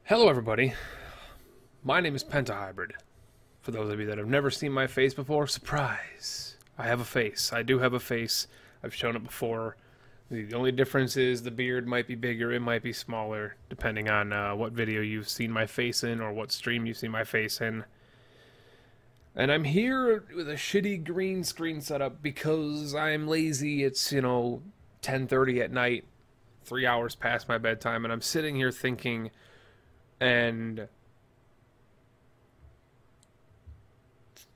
Hello, everybody. My name is Pentahybrid. For those of you that have never seen my face before, surprise! I have a face. I do have a face. I've shown it before. The only difference is the beard might be bigger, it might be smaller, depending on what video you've seen my face in or what stream you've seen my face in. And I'm here with a shitty green screen setup because I'm lazy. It's, 10:30 at night, 3 hours past my bedtime, and I'm sitting here thinking, and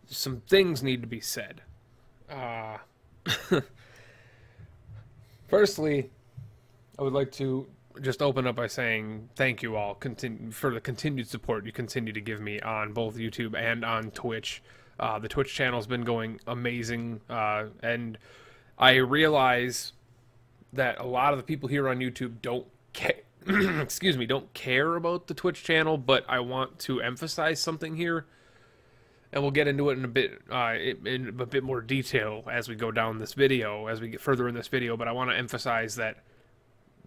some things need to be said. Uh, Firstly, I would like to just open up by saying thank you all for the continued support you continue to give me on both YouTube and on Twitch. The Twitch channel's been going amazing, and I realize that a lot of the people here on YouTube don't care. Excuse me, don't care about the Twitch channel, but I want to emphasize something here, and we'll get into it in a bit more detail as we go down this video, as we get further in this video. But I want to emphasize that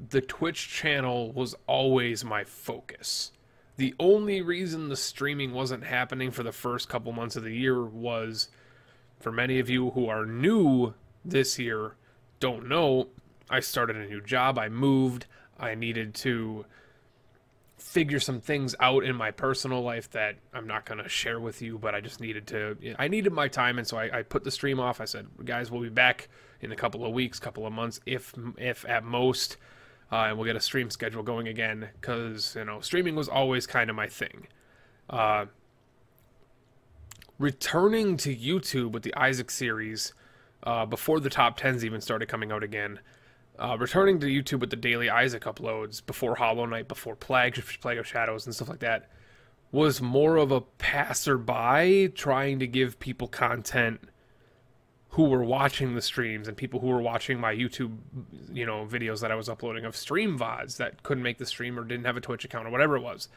the Twitch channel was always my focus. The only reason the streaming wasn't happening for the first couple months of the year was, for many of you who are new this year, don't know, I started a new job, I moved, I needed to figure some things out in my personal life that I'm not going to share with you, but I just needed to, I needed my time, and so I put the stream off. I said, guys, we'll be back in a couple of weeks, couple of months, if at most, and we'll get a stream schedule going again, because, streaming was always kind of my thing. Returning to YouTube with the Isaac series, before the top 10s even started coming out again, returning to YouTube with the daily Isaac uploads before Hollow Knight, before Plague of Shadows and stuff like that, was more of a passerby trying to give people content who were watching the streams and people who were watching my YouTube, videos that I was uploading of stream VODs that couldn't make the stream or didn't have a Twitch account or whatever it was.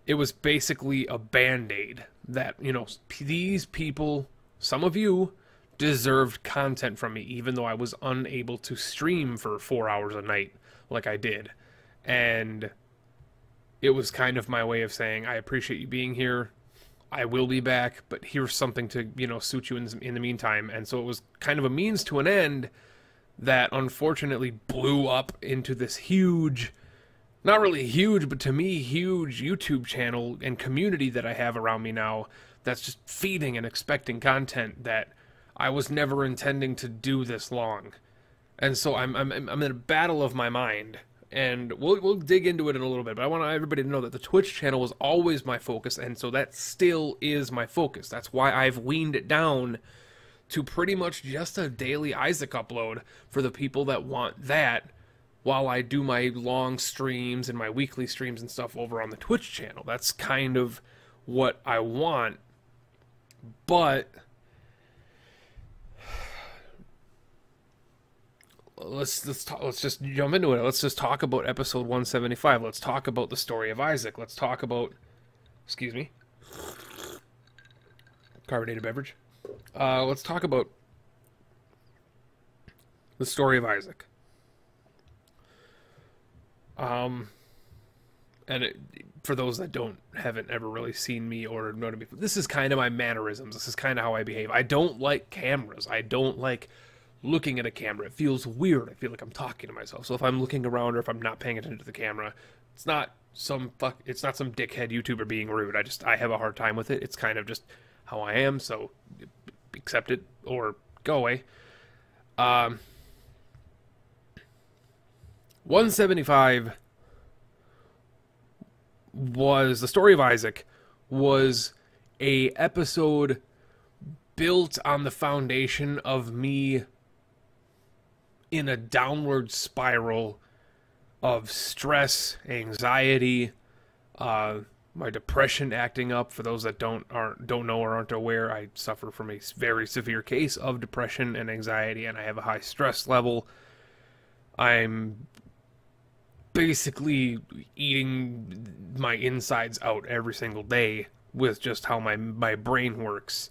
It was basically a band-aid that, these people, some of you, deserved content from me, even though I was unable to stream for 4 hours a night like I did. And it was kind of my way of saying, I appreciate you being here. I will be back, but here's something to, suit you in the meantime. And so it was kind of a means to an end that unfortunately blew up into this huge, not really huge, but to me, huge YouTube channel and community that I have around me now that's just feeding and expecting content that I was never intending to do this long. And so I'm in a battle of my mind, and we'll dig into it in a little bit, but I want everybody to know that the Twitch channel was always my focus, and so that still is my focus. That's why I've weaned it down to pretty much just a daily Isaac upload for the people that want that, while I do my long streams and my weekly streams and stuff over on the Twitch channel. That's kind of what I want. But let's just jump into it. Let's just talk about episode 175. Let's talk about the story of Isaac. Let's talk about, excuse me, carbonated beverage. Let's talk about the story of Isaac. For those that haven't ever really seen me or known me, this is kind of my mannerisms. This is kind of how I behave. I don't like cameras. I don't like looking at a camera. It feels weird. I feel like I'm talking to myself. So if I'm looking around or if I'm not paying attention to the camera, it's not some dickhead YouTuber being rude. I have a hard time with it. It's kind of just how I am, so accept it or go away. 175 was the story of Isaac, was a episode built on the foundation of me in a downward spiral of stress, anxiety, my depression acting up. For those that don't know or aren't aware, I suffer from a very severe case of depression and anxiety, and I have a high stress level. I'm basically eating my insides out every single day with just how my brain works.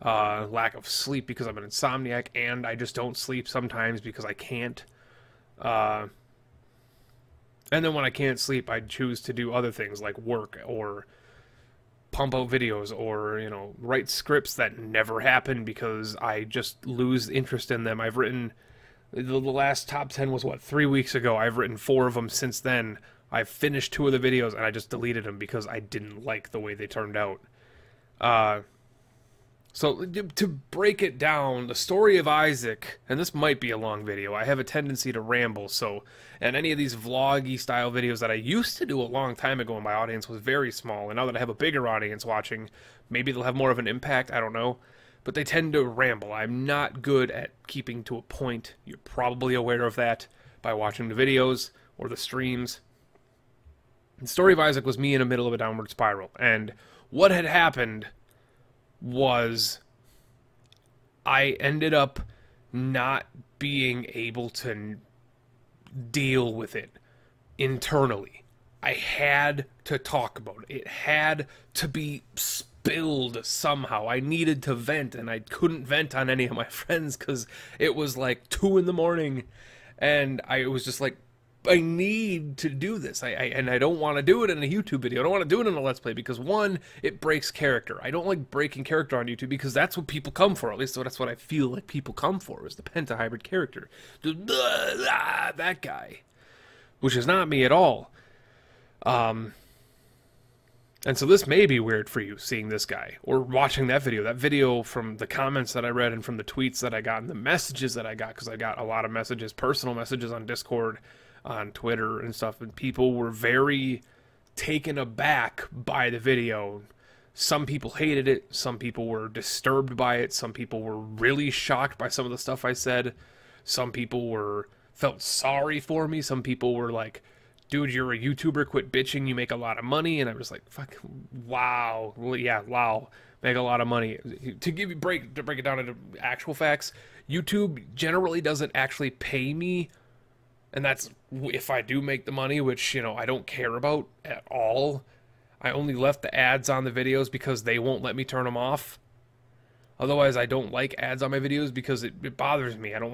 Lack of sleep because I'm an insomniac, and I just don't sleep sometimes because I can't. And then when I can't sleep, I choose to do other things like work or pump out videos or, write scripts that never happen because I just lose interest in them. I've written, the last top 10 was 3 weeks ago. I've written 4 of them since then. I've finished 2 of the videos and I just deleted them because I didn't like the way they turned out. So to break it down, the story of Isaac, and this might be a long video, I have a tendency to ramble, so, and any of these vloggy style videos that I used to do a long time ago when my audience was very small, and now that I have a bigger audience watching, maybe they'll have more of an impact, I don't know, but they tend to ramble. I'm not good at keeping to a point. You're probably aware of that by watching the videos or the streams. The story of Isaac was me in the middle of a downward spiral, and what had happened was I ended up not being able to deal with it internally. I had to talk about it. It had to be spilled somehow. I needed to vent, and I couldn't vent on any of my friends because it was like 2 in the morning, and I was just like, I need to do this. And I don't want to do it in a YouTube video. I don't want to do it in a Let's Play because, one, it breaks character. I don't like breaking character on YouTube because that's what people come for. At least that's what I feel like people come for, is the pentahybrid character. Just, that guy. Which is not me at all. And so this may be weird for you, seeing this guy, or watching that video. That video, from the comments that I read and from the tweets that I got and the messages that I got, because I got a lot of messages, personal messages on Discord, on Twitter and stuff, and people were very taken aback by the video. Some people hated it, some people were disturbed by it, some people were really shocked by some of the stuff I said, some people felt sorry for me, some people were like, dude, you're a YouTuber, quit bitching, you make a lot of money. And I was like, fuck, wow, well, yeah, wow, make a lot of money. To break it down into actual facts, YouTube generally doesn't actually pay me. And that's if I do make the money, which, I don't care about at all. I only left the ads on the videos because they won't let me turn them off. Otherwise, I don't like ads on my videos because it bothers me. I don't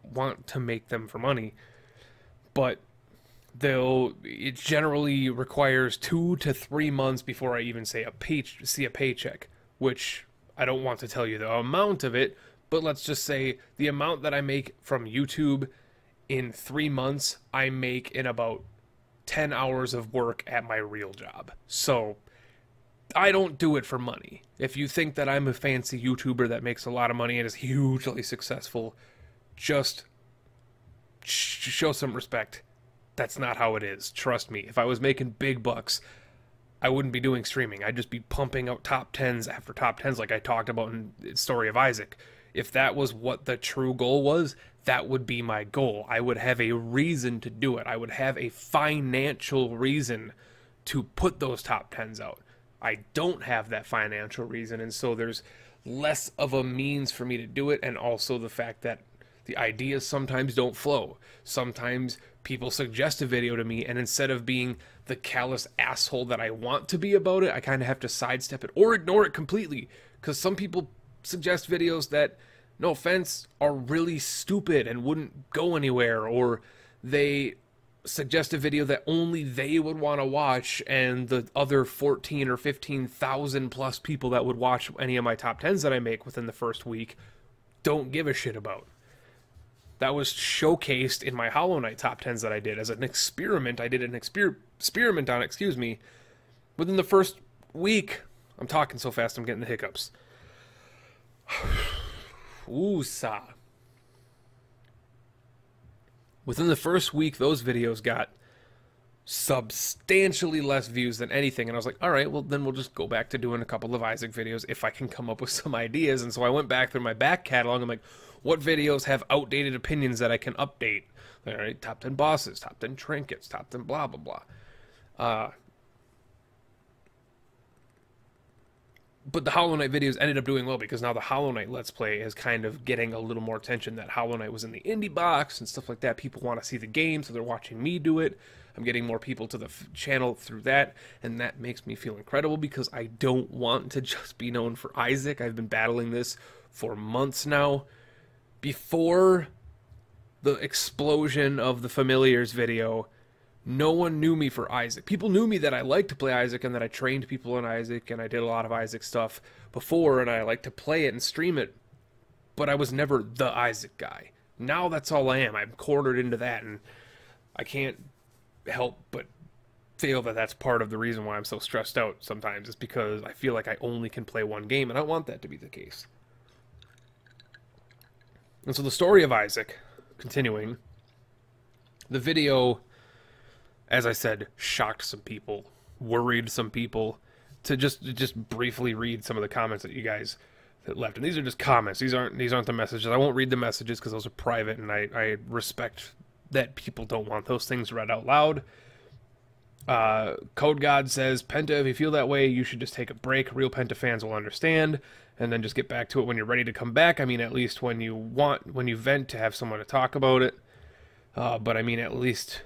want to make them for money. But it generally requires 2 to 3 months before I even see a paycheck, which I don't want to tell you the amount of it, but let's just say the amount that I make from YouTube in 3 months, I make in about 10 hours of work at my real job. So I don't do it for money. If you think that I'm a fancy YouTuber that makes a lot of money and is hugely successful, just show some respect. That's not how it is. Trust me. If I was making big bucks, I wouldn't be doing streaming. I'd just be pumping out top 10s after top 10s like I talked about in the story of Isaac. If that was what the true goal was, that would be my goal. I would have a reason to do it. I would have a financial reason to put those top 10s out. I don't have that financial reason, and so there's less of a means for me to do it, and also the fact that the ideas sometimes don't flow. Sometimes people suggest a video to me, and instead of being the callous asshole that I want to be about it, I kind of have to sidestep it or ignore it completely. Because some people suggest videos that, no offense, are really stupid and wouldn't go anywhere, or they suggest a video that only they would want to watch, and the other 14 or 15,000 plus people that would watch any of my top 10s that I make within the first week don't give a shit about. That was showcased in my Hollow Knight top 10s that I did as an experiment. I did an experiment on it, within the first week. I'm talking so fast, I'm getting the hiccups. Ooh-sa. Within the first week, those videos got substantially less views than anything, and I was like, all right, well, then we'll just go back to doing a couple of Isaac videos if I can come up with some ideas. And so I went back through my back catalog. I'm like, what videos have outdated opinions that I can update? All right, top 10 bosses, top 10 trinkets, top 10 blah, blah, blah. But the Hollow Knight videos ended up doing well because now the Hollow Knight Let's Play is kind of getting a little more attention. That Hollow Knight was in the indie box and stuff like that. People want to see the game, so they're watching me do it. I'm getting more people to the channel through that, and that makes me feel incredible because I don't want to just be known for Isaac. I've been battling this for months now. Before the explosion of the Familiars video, No one knew me for Isaac. People knew me that I liked to play Isaac and that I trained people in Isaac and I did a lot of Isaac stuff before and I like to play it and stream it, but I was never the Isaac guy. Now that's all I am. I'm cornered into that, and I can't help but feel that that's part of the reason why I'm so stressed out sometimes, is because I feel like I only can play one game, and I want that to be the case. And so the story of Isaac, continuing, the video, as I said, shocked some people, worried some people. To just briefly read some of the comments that you guys left, and these are just comments. These aren't the messages. I won't read the messages because those are private, and I respect that people don't want those things read out loud. Code God says, Penta, if you feel that way, you should just take a break. Real Penta fans will understand, and then just get back to it when you're ready to come back. I mean, at least when you vent, to have someone to talk about it. But I mean, at least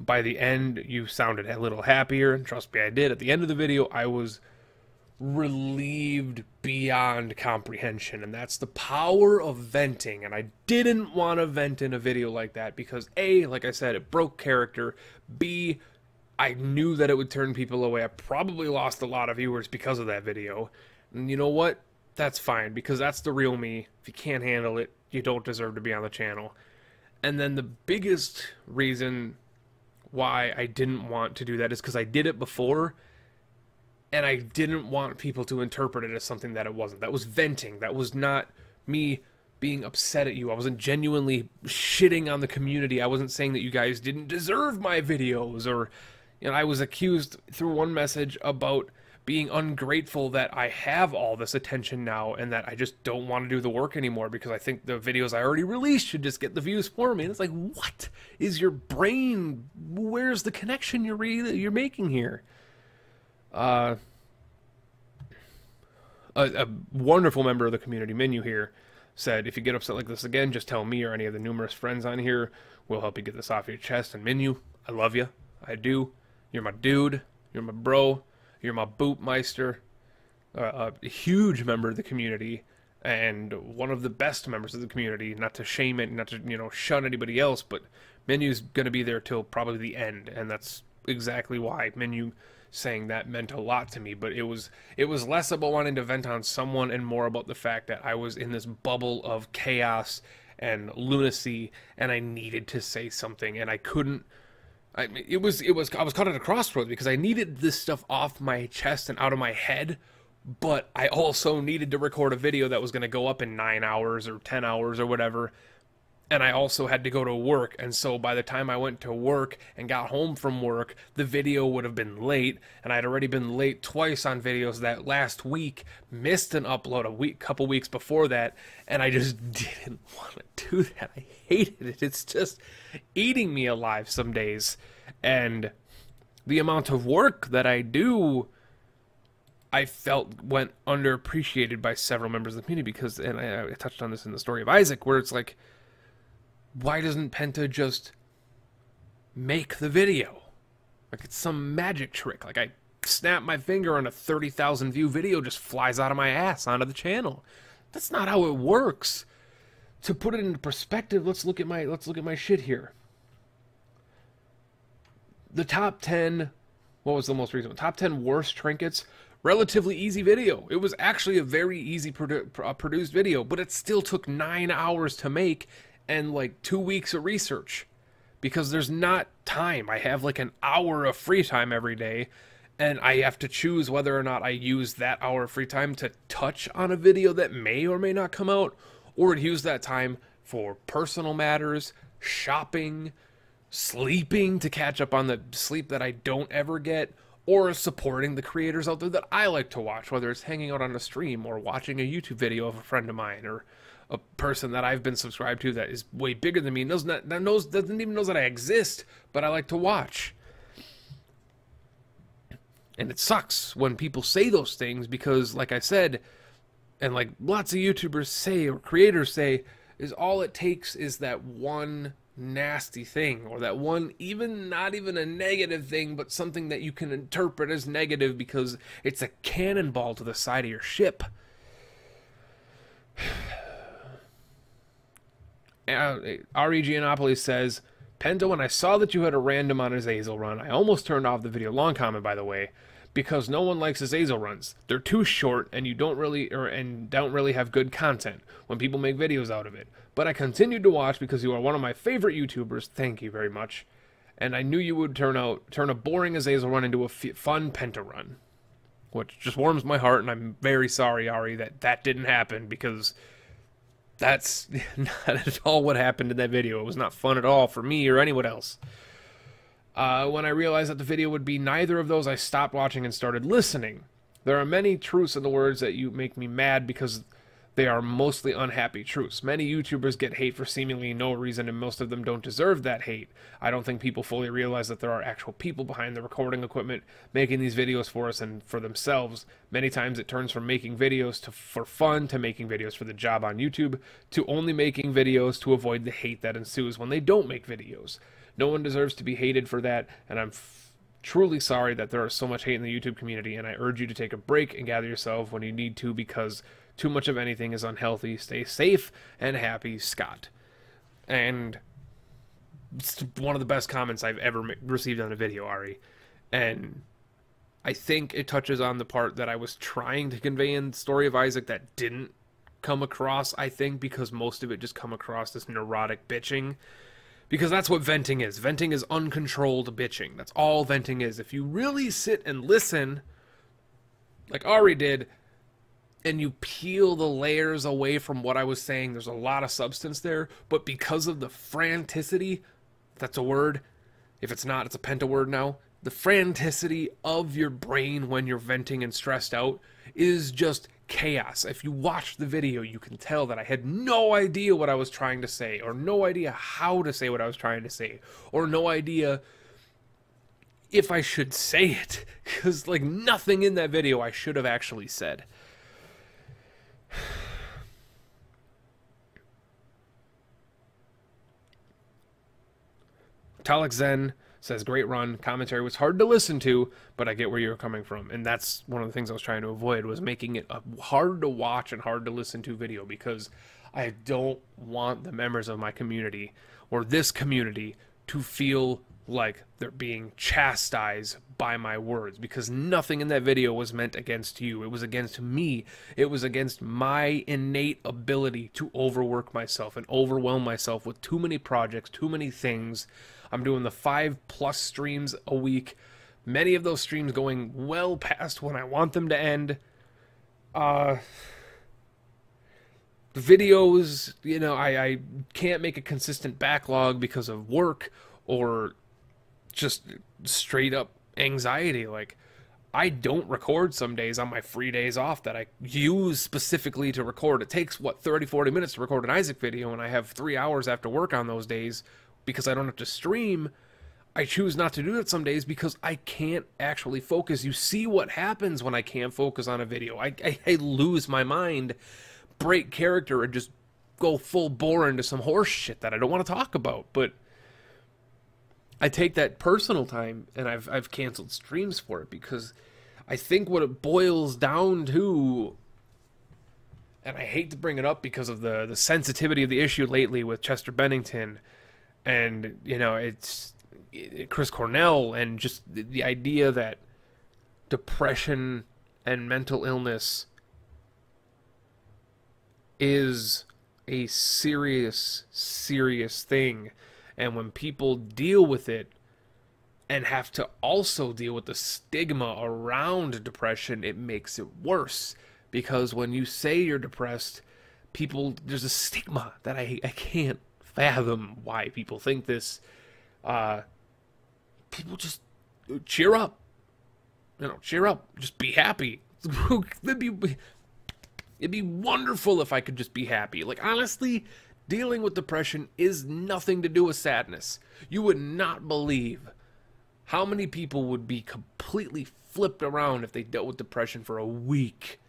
by the end, you sounded a little happier, and trust me, I did. At the end of the video, I was relieved beyond comprehension, and that's the power of venting. And I didn't want to vent in a video like that because A, like I said, it broke character. B, I knew that it would turn people away. I probably lost a lot of viewers because of that video. And you know what? That's fine, because that's the real me. If you can't handle it, you don't deserve to be on the channel. And then the biggest reason why I didn't want to do that is because I did it before, and I didn't want people to interpret it as something that it wasn't. That was venting. That was not me being upset at you. I wasn't genuinely shitting on the community. I wasn't saying that you guys didn't deserve my videos, or, you know, I was accused through one message about being ungrateful that I have all this attention now and that I just don't want to do the work anymore because I think the videos I already released should just get the views for me. And it's like, what is your brain? Where's the connection you're making here? A wonderful member of the community, Menu here, said, if you get upset like this again, just tell me or any of the numerous friends on here. We'll help you get this off your chest. And Menu, I love you. I do. You're my dude. You're my bro. You're my bootmeister. A huge member of the community and one of the best members of the community. Not to shame it, not to, you know, shun anybody else, but Menu's going to be there till probably the end. And that's exactly why Menu saying that meant a lot to me. But it was less about wanting to vent on someone and more about the fact that I was in this bubble of chaos and lunacy and I needed to say something and I couldn't. I was caught at a crossroads because I needed this stuff off my chest and out of my head, but I also needed to record a video that was going to go up in 9 hours or 10 hours or whatever. And I also had to go to work, and so by the time I went to work and got home from work, the video would have been late, and I'd already been late twice on videos that last week, missed an upload a couple weeks before that, and I just didn't want to do that. I hated it. It's just eating me alive some days, and the amount of work that I do, I felt went underappreciated by several members of the community because, and I touched on this in the story of Isaac, where it's like, why doesn't Penta just make the video? Like it's some magic trick. Like I snap my finger and a 30,000 view video just flies out of my ass onto the channel. That's not how it works. To put it into perspective, let's look at my shit here. The top 10, what was the most recent one? Top 10 worst trinkets. Relatively easy video. It was actually a very easy produced video, but it still took 9 hours to make and like 2 weeks of research because there's not time. I have like an hour of free time every day and I have to choose whether or not I use that hour of free time to touch on a video that may or may not come out, or to use that time for personal matters, shopping, sleeping to catch up on the sleep that I don't ever get, or supporting the creators out there that I like to watch, whether it's hanging out on a stream or watching a YouTube video of a friend of mine or a person that I've been subscribed to that is way bigger than me, doesn't even know that I exist, but I like to watch. And it sucks when people say those things because, like I said, and like lots of YouTubers say or creators say, is all it takes is that one nasty thing, or that one, not even a negative thing, but something that you can interpret as negative because it's a cannonball to the side of your ship. Ari Giannopolis says, Penta, when I saw that you had a random on Azazel run, I almost turned off the video. Long comment, by the way, because no one likes Azazel runs. They're too short, and you don't really have good content when people make videos out of it. But I continued to watch because you are one of my favorite YouTubers. Thank you very much. And I knew you would turn a boring Azazel run into a fun Penta run, which just warms my heart. And I'm very sorry, Ari, that didn't happen, because that's not at all what happened in that video. It was not fun at all for me or anyone else. When I realized that the video would be neither of those, I stopped watching and started listening. There are many truths in the words that you make me mad because they are mostly unhappy truths. Many YouTubers get hate for seemingly no reason, and most of them don't deserve that hate. I don't think people fully realize that there are actual people behind the recording equipment making these videos for us and for themselves. Many times it turns from making videos for fun to making videos for the job on YouTube to only making videos to avoid the hate that ensues when they don't make videos. No one deserves to be hated for that, and I'm truly sorry that there is so much hate in the YouTube community, and I urge you to take a break and gather yourself when you need to, because too much of anything is unhealthy. Stay safe and happy, Scott. And it's one of the best comments I've ever received on a video, Ari. And I think it touches on the part that I was trying to convey in the story of Isaac that didn't come across, I think, because most of it just come across as neurotic bitching. Because that's what venting is. Venting is uncontrolled bitching. That's all venting is. If you really sit and listen, like Ari did, and you peel the layers away from what I was saying, there's a lot of substance there, but because of the franticity, if that's a word, if it's not, it's a penta word now, the franticity of your brain when you're venting and stressed out is just chaos. If you watch the video, you can tell that I had no idea what I was trying to say, or no idea how to say what I was trying to say, or no idea if I should say it, because like nothing in that video I should have actually said. Talek Zen says, great run. Commentary was hard to listen to, but I get where you're coming from. And that's one of the things I was trying to avoid, was making it a hard to watch and hard to listen to video, because I don't want the members of my community or this community to feel like they're being chastised by my words, because nothing in that video was meant against you. It was against me. It was against my innate ability to overwork myself and overwhelm myself with too many projects, too many things. I'm doing the 5+ streams a week, many of those streams going well past when I want them to end. The videos, you know, I can't make a consistent backlog because of work or just straight up anxiety. Like, I don't record some days on my free days off that I use specifically to record. It takes, what, 30-40 minutes to record an Isaac video, and I have 3 hours after work on those days because I don't have to stream. I choose not to do that some days because I can't actually focus. You see what happens when I can't focus on a video. I lose my mind, break character, and just go full bore into some horse shit that I don't want to talk about. But I take that personal time, and I've canceled streams for it, because I think what it boils down to, and I hate to bring it up because of the sensitivity of the issue lately with Chester Bennington, and, you know, it's Chris Cornell, and just the idea that depression and mental illness is a serious, serious thing. And when people deal with it and have to also deal with the stigma around depression, it makes it worse. Because when you say you're depressed, there's a stigma that I can't fathom why people think this. People just cheer up. You know, cheer up. Just be happy. It'd be wonderful if I could just be happy. Like, honestly, dealing with depression is nothing to do with sadness. You would not believe how many people would be completely flipped around if they dealt with depression for a week.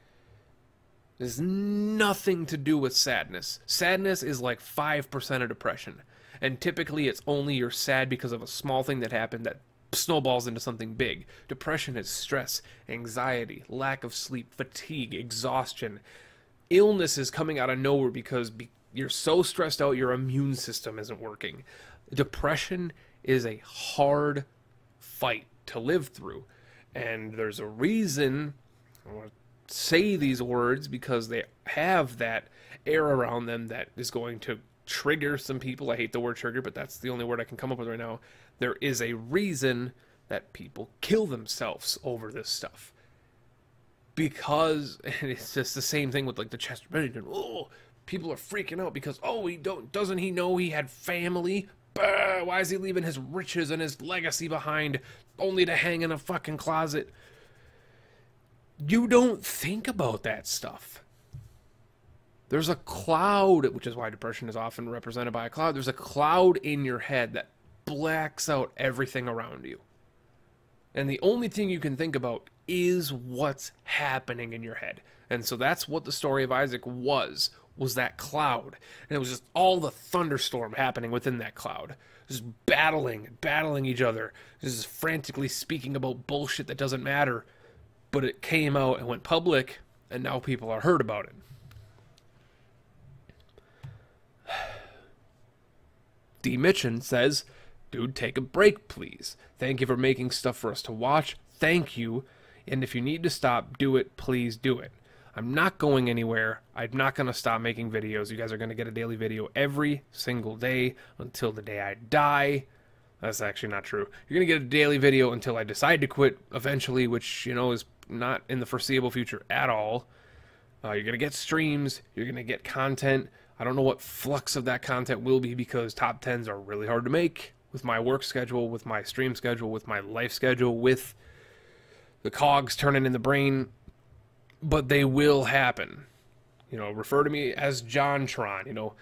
There's nothing to do with sadness. Sadness is like 5% of depression. And typically it's only you're sad because of a small thing that happened that snowballs into something big. Depression is stress, anxiety, lack of sleep, fatigue, exhaustion. Illness is coming out of nowhere because you're so stressed out your immune system isn't working. Depression is a hard fight to live through. And there's a reason I want to say these words, because they have that air around them that is going to trigger some people. I hate the word trigger, but that's the only word I can come up with right now. There is a reason that people kill themselves over this stuff. Because, and it's just the same thing with like the Chester Bennington. Oh, people are freaking out because, oh, doesn't he know he had family? Bah, why is he leaving his riches and his legacy behind only to hang in a fucking closet? You don't think about that stuff. There's a cloud, which is why depression is often represented by a cloud. There's a cloud in your head that blacks out everything around you. And the only thing you can think about is what's happening in your head. And so that's what the story of Isaac was that cloud. And it was just all the thunderstorm happening within that cloud. Just battling each other. Just frantically speaking about bullshit that doesn't matter. But it came out and went public, and now people are heard about it. D. Mitchin says, dude, take a break, please. Thank you for making stuff for us to watch. Thank you. And if you need to stop, do it. Please do it. I'm not going anywhere. I'm not going to stop making videos. You guys are going to get a daily video every single day until the day I die. That's actually not true. You're going to get a daily video until I decide to quit eventually, which, you know, is not in the foreseeable future at all. You're going to get streams. You're going to get content. I don't know what flux of that content will be, because top 10s are really hard to make with my work schedule, with my stream schedule, with my life schedule, with the cogs turning in the brain. But they will happen. You know, refer to me as JonTron. You know,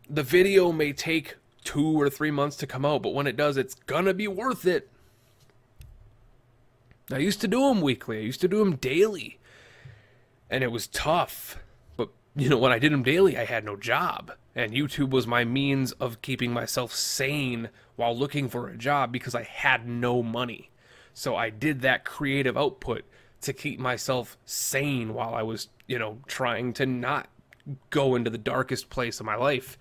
the video may take 2 or 3 months to come out, but when it does, it's gonna be worth it. I used to do them weekly. I used to do them daily. And it was tough. But, you know, when I did them daily, I had no job. And YouTube was my means of keeping myself sane while looking for a job, because I had no money. So I did that creative output to keep myself sane while I was, you know, trying to not go into the darkest place of my life.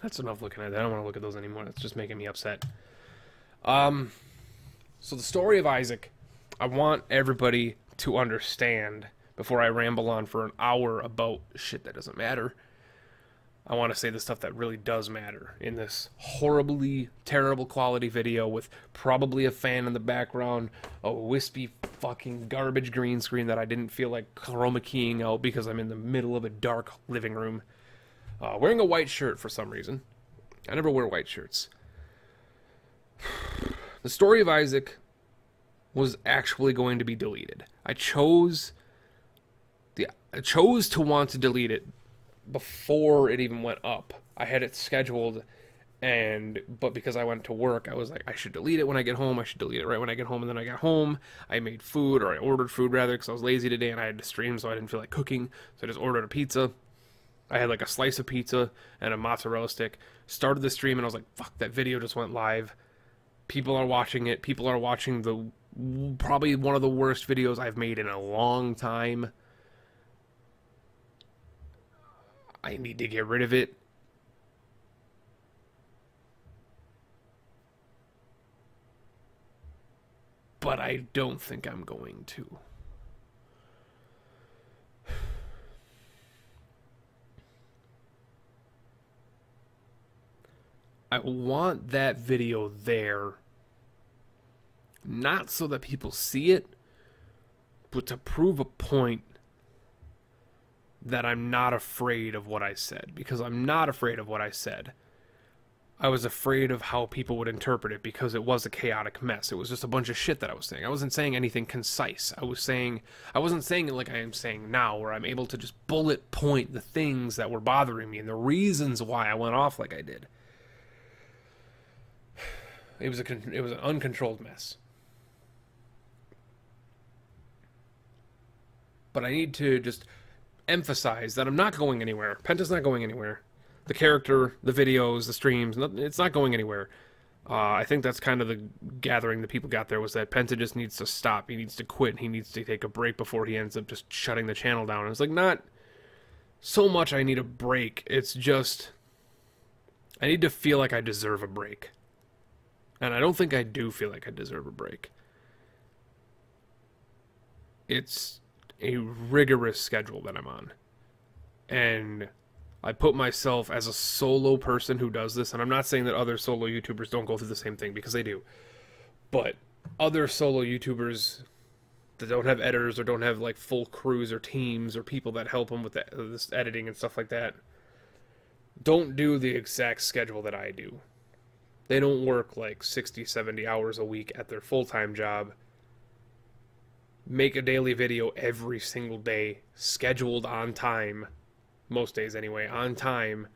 That's enough looking at that. I don't want to look at those anymore. That's just making me upset. So the story of Isaac, I want everybody to understand, before I ramble on for an hour about shit that doesn't matter, I want to say the stuff that really does matter in this horribly terrible quality video with probably a fan in the background, a wispy fucking garbage green screen that I didn't feel like chroma keying out because I'm in the middle of a dark living room. Wearing a white shirt for some reason. I never wear white shirts. The story of Isaac was actually going to be deleted. I chose to want to delete it before it even went up. I had it scheduled, but because I went to work, I was like, I should delete it when I get home. I should delete it right when I get home. And then I got home, I made food, or I ordered food rather, because I was lazy today and I had to stream, so I didn't feel like cooking. So I just ordered a pizza. I had like a slice of pizza and a mozzarella stick. Started the stream and I was like, fuck, that video just went live. People are watching it. People are watching probably one of the worst videos I've made in a long time. I need to get rid of it. But I don't think I'm going to. I want that video there, not so that people see it, but to prove a point that I'm not afraid of what I said. Because I'm not afraid of what I said. I was afraid of how people would interpret it, because it was a chaotic mess. It was just a bunch of shit that I was saying. I wasn't saying anything concise. I wasn't saying it like I am saying now, where I'm able to just bullet point the things that were bothering me and the reasons why I went off like I did. It was an uncontrolled mess. But I need to just emphasize that I'm not going anywhere. Penta's not going anywhere. The character, the videos, the streams, it's not going anywhere. I think that's kind of the gathering the people got there, was that Penta just needs to stop. He needs to quit. He needs to take a break before he ends up just shutting the channel down. And it's like, so much I need a break. It's just, I need to feel like I deserve a break. And I don't think I do feel like I deserve a break. It's a rigorous schedule that I'm on. And I put myself as a solo person who does this, and I'm not saying that other solo YouTubers don't go through the same thing, because they do. But other solo YouTubers that don't have editors or don't have like full crews or teams or people that help them with this editing and stuff like that don't do the exact schedule that I do. They don't work like 60, 70 hours a week at their full-time job, make a daily video every single day, scheduled on time, most days anyway, on time,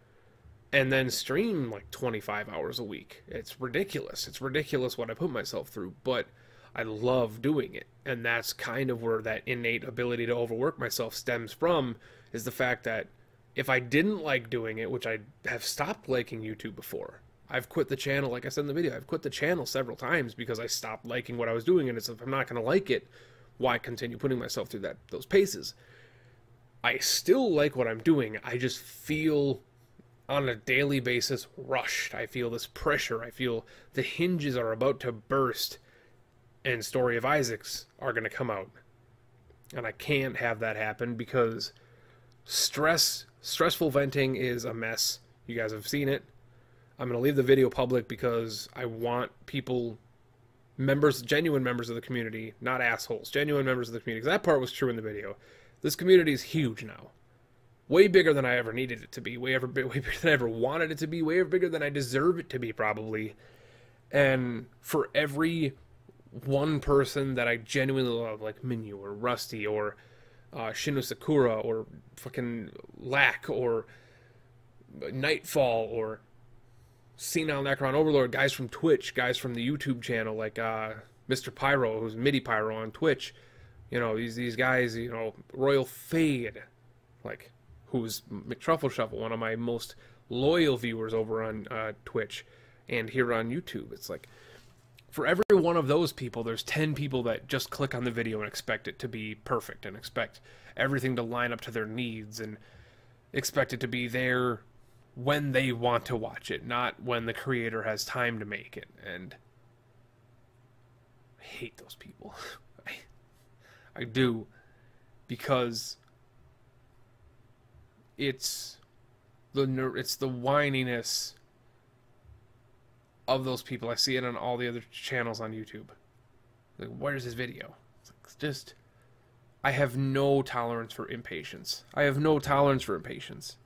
and then stream like 25 hours a week. It's ridiculous. It's ridiculous what I put myself through, but I love doing it. And that's kind of where that innate ability to overwork myself stems from, is the fact that if I didn't like doing it, which I have stopped liking YouTube before. I've quit the channel, like I said in the video, I've quit the channel several times because I stopped liking what I was doing, and it's, if I'm not going to like it, why continue putting myself through those paces? I still like what I'm doing, I just feel on a daily basis rushed. I feel this pressure, I feel the hinges are about to burst, and Story of Isaacs are going to come out. And I can't have that happen because stressful venting is a mess. You guys have seen it. I'm going to leave the video public because I want people, genuine members of the community, not assholes, genuine members of the community, because that part was true in the video. This community is huge now. Way bigger than I ever needed it to be, way bigger than I ever wanted it to be, way bigger than I deserve it to be, probably. And for every one person that I genuinely love, like Minyu or Rusty or Shinu Sakura or fucking Lack or Nightfall or Senile Necron Overlord, guys from Twitch, guys from the YouTube channel, like Mr. Pyro, who's MIDI Pyro on Twitch, you know, these guys, you know, Royal Fade, like, who's McTruffle Shuffle, one of my most loyal viewers over on Twitch and here on YouTube. It's like, for every one of those people, there's 10 people that just click on the video and expect it to be perfect and expect everything to line up to their needs and expect it to be there when they want to watch it, not when the creator has time to make it. And I hate those people. I do, because it's the whininess of those people. I see it on all the other channels on YouTube. Like, where's his video? It's just, I have no tolerance for impatience. I have no tolerance for impatience.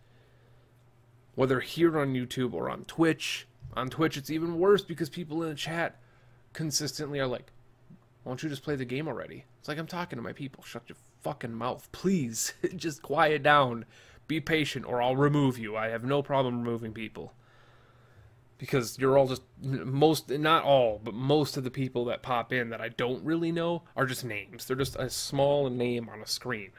Whether here on YouTube or on Twitch. On Twitch, it's even worse because people in the chat consistently are like, why don't you just play the game already? It's like, I'm talking to my people. Shut your fucking mouth. Please, just quiet down. Be patient or I'll remove you. I have no problem removing people. Because you're all just, not all, but most of the people that pop in that I don't really know are just names. They're just a small name on a screen.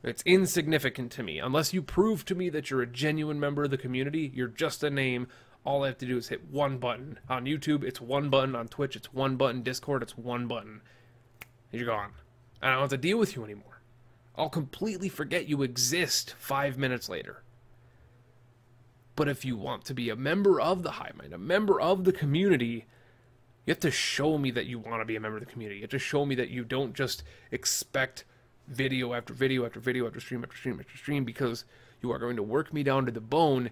It's insignificant to me. Unless you prove to me that you're a genuine member of the community, you're just a name. All I have to do is hit one button. On YouTube, it's one button. On Twitch, it's one button. Discord, it's one button. You're gone. I don't have to deal with you anymore. I'll completely forget you exist 5 minutes later. But if you want to be a member of the Hive Mind, a member of the community, you have to show me that you want to be a member of the community. You have to show me that you don't just expect video after video after video after stream after stream after stream, because you are going to work me down to the bone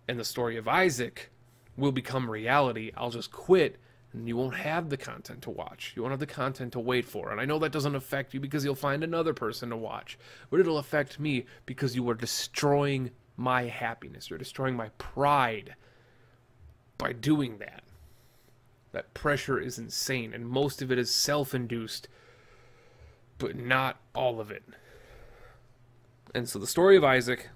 and the Story of Isaac will become reality. I'll just quit and you won't have the content to watch. You won't have the content to wait for. And I know that doesn't affect you because you'll find another person to watch. But it'll affect me because you are destroying my happiness. You're destroying my pride by doing that. That pressure is insane. And most of it is self-induced, but not all of it. And so the Story of Isaac,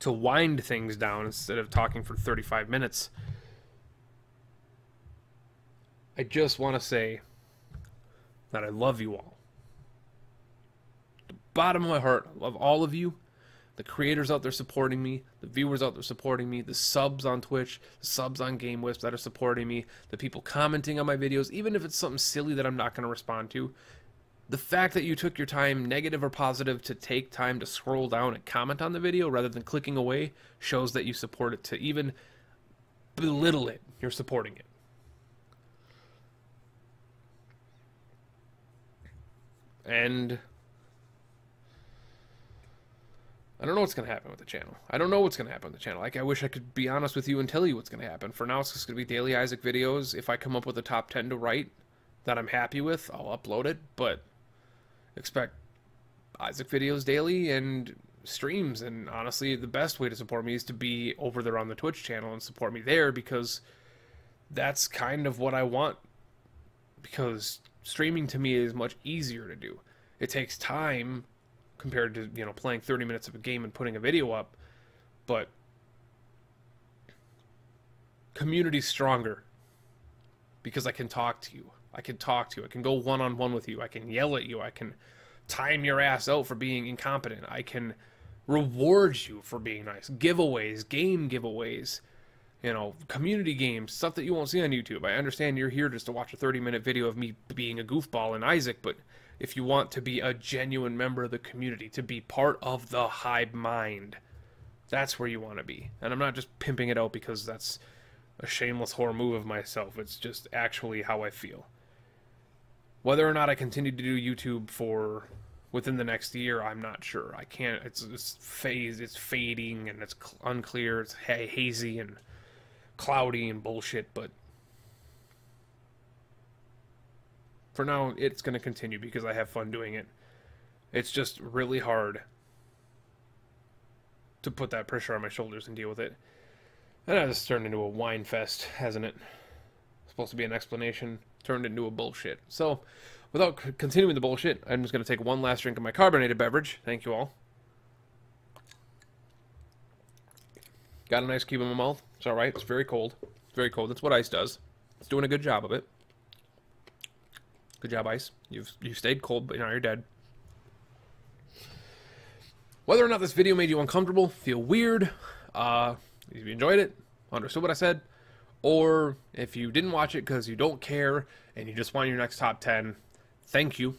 to wind things down instead of talking for 35 minutes, I just want to say that I love you all. The bottom of my heart, I love all of you. The creators out there supporting me, the viewers out there supporting me, the subs on Twitch, the subs on GameWisp that are supporting me, the people commenting on my videos, even if it's something silly that I'm not going to respond to. The fact that you took your time, negative or positive, to take time to scroll down and comment on the video rather than clicking away shows that you support it. To even belittle it, you're supporting it. And I don't know what's going to happen with the channel. I don't know what's going to happen with the channel. Like, I wish I could be honest with you and tell you what's going to happen. For now, it's just going to be daily Isaac videos. If I come up with a top 10 to write that I'm happy with, I'll upload it. But expect Isaac videos daily and streams. And honestly, the best way to support me is to be over there on the Twitch channel and support me there, because that's kind of what I want. Because streaming to me is much easier to do. It takes time compared to, you know, playing 30 minutes of a game and putting a video up, but community's stronger because I can talk to you. I can go one-on-one with you. I can yell at you. I can time your ass out for being incompetent. I can reward you for being nice. Giveaways, game giveaways, you know, community games, stuff that you won't see on YouTube. I understand you're here just to watch a 30-minute video of me being a goofball in Isaac, but if you want to be a genuine member of the community, to be part of the hive mind, that's where you want to be. And I'm not just pimping it out because that's a shameless whore move of myself. It's just actually how I feel. Whether or not I continue to do YouTube for within the next year, I'm not sure. I can't. It's fading, and it's unclear. It's hazy and cloudy and bullshit, but for now, it's going to continue because I have fun doing it. It's just really hard to put that pressure on my shoulders and deal with it. And that has turned into a whine fest, hasn't it? Supposed to be an explanation, turned into a bullshit. So, without continuing the bullshit, I'm just going to take one last drink of my carbonated beverage. Thank you all. Got a nice cube in my mouth. It's alright. It's very cold. It's very cold. That's what ice does. It's doing a good job of it. Good job, Ice. You've stayed cold, but now you're dead. Whether or not this video made you uncomfortable, feel weird, if you enjoyed it, understood what I said, or if you didn't watch it because you don't care and you just want your next top 10, thank you.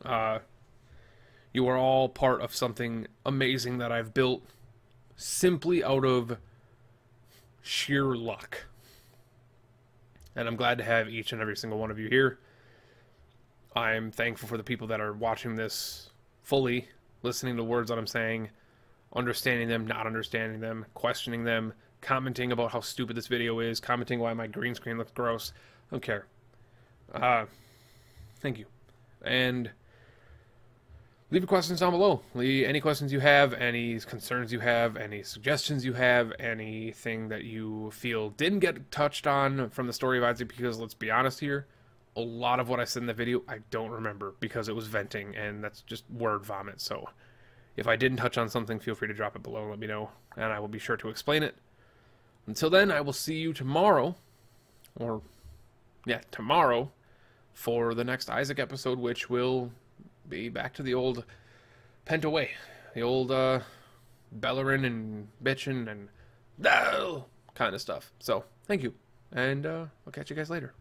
You are all part of something amazing that I've built simply out of sheer luck. And I'm glad to have each and every single one of you here. I'm thankful for the people that are watching this fully, listening to words that I'm saying, understanding them, not understanding them, questioning them, commenting about how stupid this video is, commenting why my green screen looks gross. I don't care. Thank you. And leave your questions down below. Leave any questions you have, any concerns you have, any suggestions you have, anything that you feel didn't get touched on from the story of Isaac, because let's be honest here, a lot of what I said in the video, I don't remember because it was venting, and that's just word vomit. So if I didn't touch on something, feel free to drop it below and let me know, and I will be sure to explain it. Until then, I will see you tomorrow, tomorrow, for the next Isaac episode, which will be back to the old Penta way, the old bellerin' and bitchin' and kind of stuff. So, thank you, and I'll catch you guys later.